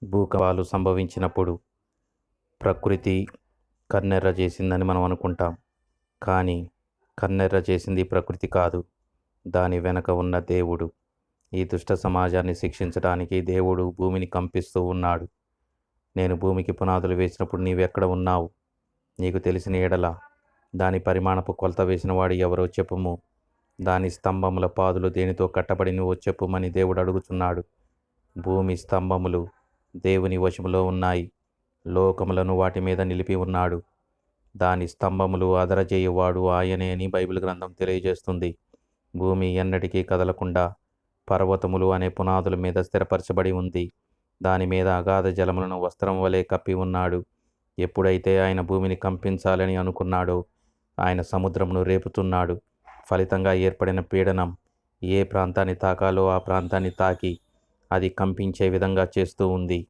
భూకంపాలు సంభవించినప్పుడు ప్రకృతి కన్నెర్ర చేసిందని మనం అనుకుంటాం. కానీ కన్నెర్ర చేసింది ప్రకృతి కాదు, దాని వెనక ఉన్న దేవుడు. ఈ దుష్ట సమాజాన్ని శిక్షించడానికి దేవుడు భూమిని కంపిస్తూ ఉన్నాడు. నేను భూమికి పునాదులు వేసినప్పుడు నీవెక్కడ ఉన్నావు? నీకు తెలిసిన ఎడల దాని పరిమాణపు కొలత వేసినవాడు ఎవరో చెప్పుము. దాని స్తంభముల పాదులు దేనితో కట్టబడి నువ్వు చెప్పుమని దేవుడు అడుగుతున్నాడు. భూమి స్తంభములు దేవుని వశములో ఉన్నాయి. లోకములను వాటి మీద నిలిపి ఉన్నాడు. దాని స్తంభములు అదరజేయువాడు ఆయనే అని బైబిల్ గ్రంథం తెలియజేస్తుంది. భూమి ఎన్నటికీ కదలకుండా పర్వతములు అనే పునాదుల మీద స్థిరపరచబడి ఉంది. దాని మీద అగాధ జలములను వస్త్రం వలె కప్పి ఉన్నాడు. ఎప్పుడైతే ఆయన భూమిని కంపించాలని అనుకున్నాడో ఆయన సముద్రమును రేపుతున్నాడు. ఫలితంగా ఏర్పడిన పీడనం ఏ ప్రాంతాన్ని తాకాలో ఆ ప్రాంతాన్ని తాకి అది కంపించే విధంగా చేస్తూ ఉంది.